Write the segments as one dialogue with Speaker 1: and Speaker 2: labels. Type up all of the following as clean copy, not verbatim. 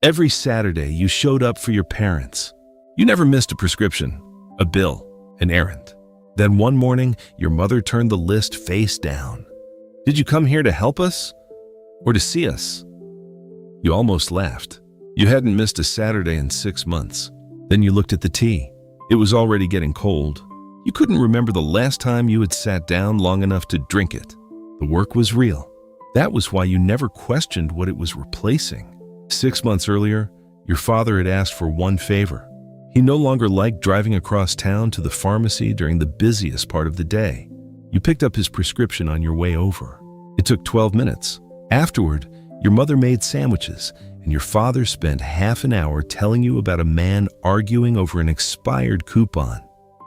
Speaker 1: Every Saturday, you showed up for your parents. You never missed a prescription, a bill, an errand. Then one morning, your mother turned the list face down. Did you come here to help us or to see us? You almost laughed. You hadn't missed a Saturday in 6 months. Then you looked at the tea. It was already getting cold. You couldn't remember the last time you had sat down long enough to drink it. The work was real. That was why you never questioned what it was replacing. 6 months earlier, your father had asked for one favor. He no longer liked driving across town to the pharmacy during the busiest part of the day. You picked up his prescription on your way over. It took 12 minutes. Afterward, your mother made sandwiches, and your father spent half an hour telling you about a man arguing over an expired coupon.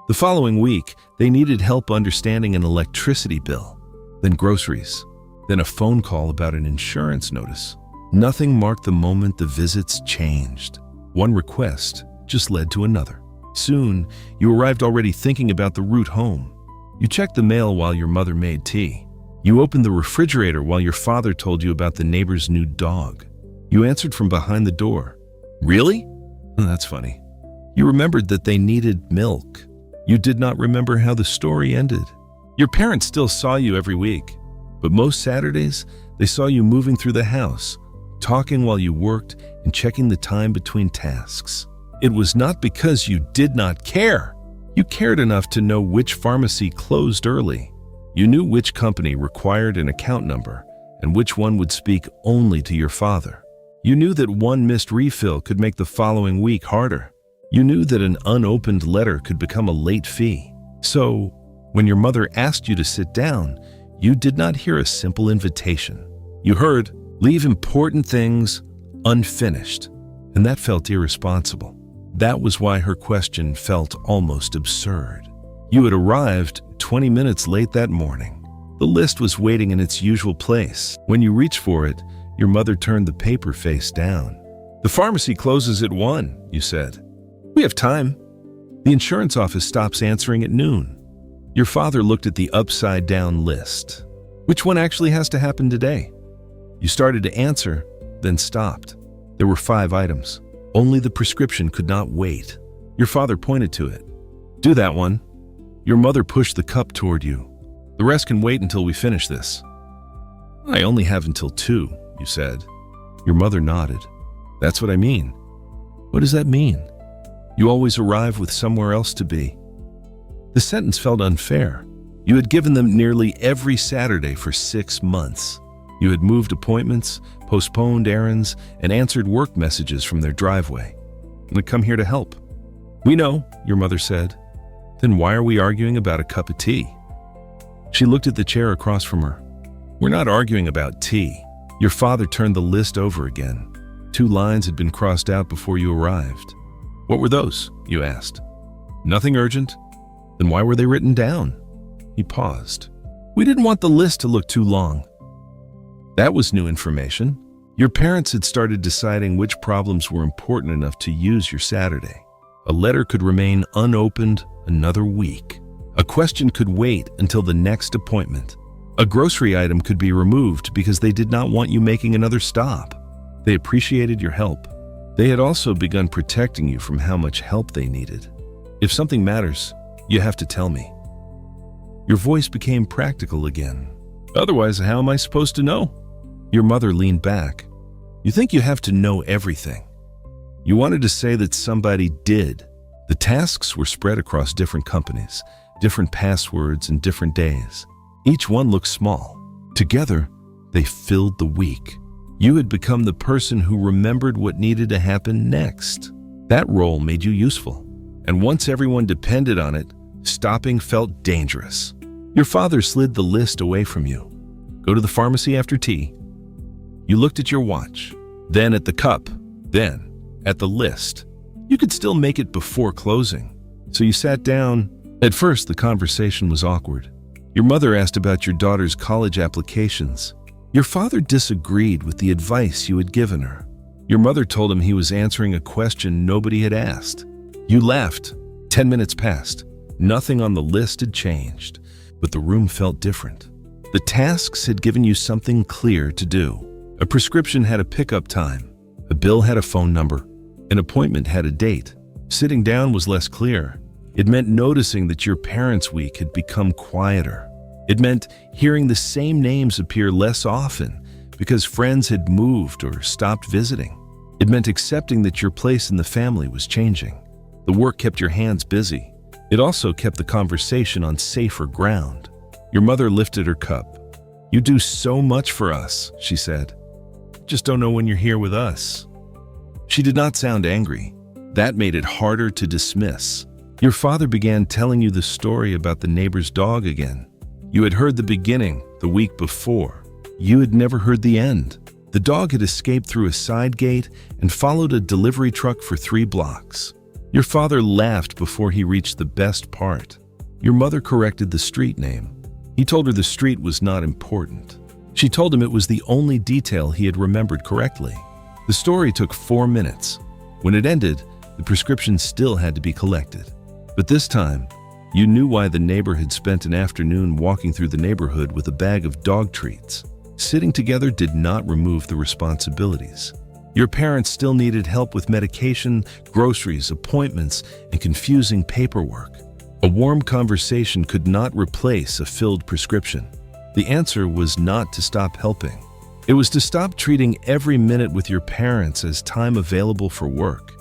Speaker 1: The following week, they needed help understanding an electricity bill, then groceries, then a phone call about an insurance notice. Nothing marked the moment the visits changed. One request just led to another. Soon, you arrived already thinking about the route home. You checked the mail while your mother made tea. You opened the refrigerator while your father told you about the neighbor's new dog. You answered from behind the door. Really? That's funny. You remembered that they needed milk. You did not remember how the story ended. Your parents still saw you every week, but most Saturdays, they saw you moving through the house, talking while you worked and checking the time between tasks. It was not because you did not care. You cared enough to know which pharmacy closed early. You knew which company required an account number and which one would speak only to your father. You knew that one missed refill could make the following week harder. You knew that an unopened letter could become a late fee. So, when your mother asked you to sit down, you did not hear a simple invitation. You heard, "Leave important things unfinished," and that felt irresponsible. That was why her question felt almost absurd. You had arrived 20 minutes late that morning. The list was waiting in its usual place. When you reached for it, your mother turned the paper face down. "The pharmacy closes at 1, you said. "We have time. The insurance office stops answering at noon." Your father looked at the upside-down list. "Which one actually has to happen today?" You started to answer, then stopped. There were 5 items. Only the prescription could not wait. Your father pointed to it. "Do that one." Your mother pushed the cup toward you. "The rest can wait until we finish this." "I only have until 2, you said. Your mother nodded. "That's what I mean." "What does that mean?" "You always arrive with somewhere else to be." The sentence felt unfair. You had given them nearly every Saturday for 6 months. You had moved appointments, postponed errands, and answered work messages from their driveway. "I come here to help." "We know," your mother said. "Then why are we arguing about a cup of tea?" She looked at the chair across from her. "We're not arguing about tea." Your father turned the list over again. 2 lines had been crossed out before you arrived. "What were those?" you asked. "Nothing urgent." "Then why were they written down?" He paused. "We didn't want the list to look too long." That was new information. Your parents had started deciding which problems were important enough to use your Saturday. A letter could remain unopened another week. A question could wait until the next appointment. A grocery item could be removed because they did not want you making another stop. They appreciated your help. They had also begun protecting you from how much help they needed. "If something matters, you have to tell me." Your voice became practical again. "Otherwise, how am I supposed to know?" Your mother leaned back. "You think you have to know everything." You wanted to say that somebody did. The tasks were spread across different companies, different passwords, and different days. Each one looked small. Together, they filled the week. You had become the person who remembered what needed to happen next. That role made you useful. And once everyone depended on it, stopping felt dangerous. Your father slid the list away from you. "Go to the pharmacy after tea." You looked at your watch, then at the cup, then at the list. You could still make it before closing. So you sat down. At first, the conversation was awkward. Your mother asked about your daughter's college applications. Your father disagreed with the advice you had given her. Your mother told him he was answering a question nobody had asked. You laughed. 10 minutes passed. Nothing on the list had changed, but the room felt different. The tasks had given you something clear to do. A prescription had a pickup time. A bill had a phone number. An appointment had a date. Sitting down was less clear. It meant noticing that your parents' week had become quieter. It meant hearing the same names appear less often because friends had moved or stopped visiting. It meant accepting that your place in the family was changing. The work kept your hands busy. It also kept the conversation on safer ground. Your mother lifted her cup. "You do so much for us," she said. "Just don't know when you're here with us." She did not sound angry. That made it harder to dismiss. Your father began telling you the story about the neighbor's dog again. You had heard the beginning the week before. You had never heard the end. The dog had escaped through a side gate and followed a delivery truck for 3 blocks. Your father laughed before he reached the best part. Your mother corrected the street name. He told her the street was not important. She told him it was the only detail he had remembered correctly. The story took 4 minutes. When it ended, the prescription still had to be collected. But this time, you knew why the neighbor had spent an afternoon walking through the neighborhood with a bag of dog treats. Sitting together did not remove the responsibilities. Your parents still needed help with medication, groceries, appointments, and confusing paperwork. A warm conversation could not replace a filled prescription. The answer was not to stop helping. It was to stop treating every minute with your parents as time available for work.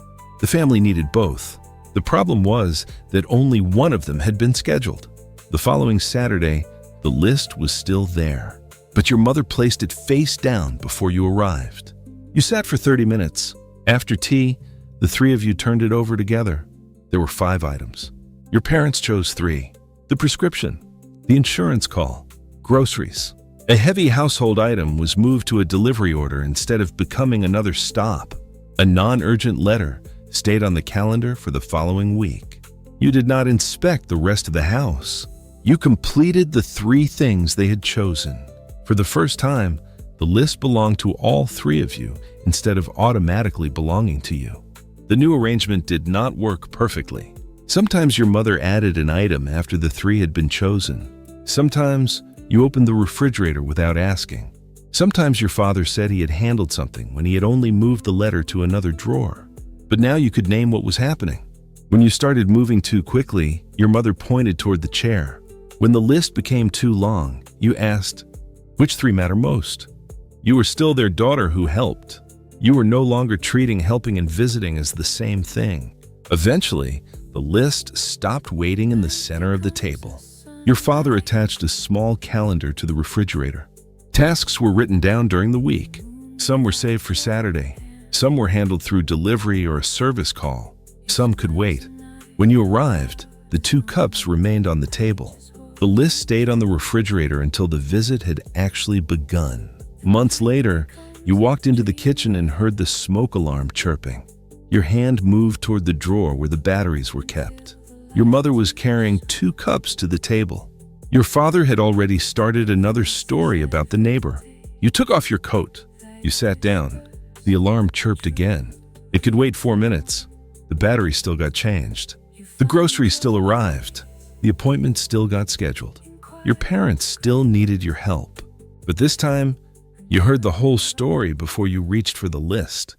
Speaker 1: The family needed both. The problem was that only one of them had been scheduled. The following Saturday, the list was still there, but your mother placed it face down before you arrived. You sat for 30 minutes. After tea, the 3 of you turned it over together. There were 5 items. Your parents chose 3. The prescription, the insurance call, groceries. A heavy household item was moved to a delivery order instead of becoming another stop. A non-urgent letter stayed on the calendar for the following week. You did not inspect the rest of the house. You completed the 3 things they had chosen. For the first time, the list belonged to all 3 of you instead of automatically belonging to you. The new arrangement did not work perfectly. Sometimes your mother added an item after the 3 had been chosen. Sometimes you opened the refrigerator without asking. Sometimes your father said he had handled something when he had only moved the letter to another drawer. But now you could name what was happening. When you started moving too quickly, your mother pointed toward the chair. When the list became too long, you asked, "Which 3 matter most?" You were still their daughter who helped. You were no longer treating helping and visiting as the same thing. Eventually, the list stopped waiting in the center of the table. Your father attached a small calendar to the refrigerator. Tasks were written down during the week. Some were saved for Saturday. Some were handled through delivery or a service call. Some could wait. When you arrived, the 2 cups remained on the table. The list stayed on the refrigerator until the visit had actually begun. Months later, you walked into the kitchen and heard the smoke alarm chirping. Your hand moved toward the drawer where the batteries were kept. Your mother was carrying 2 cups to the table. Your father had already started another story about the neighbor. You took off your coat. You sat down. The alarm chirped again. It could wait 4 minutes. The battery still got changed. The groceries still arrived. The appointment still got scheduled. Your parents still needed your help. But this time, you heard the whole story before you reached for the list.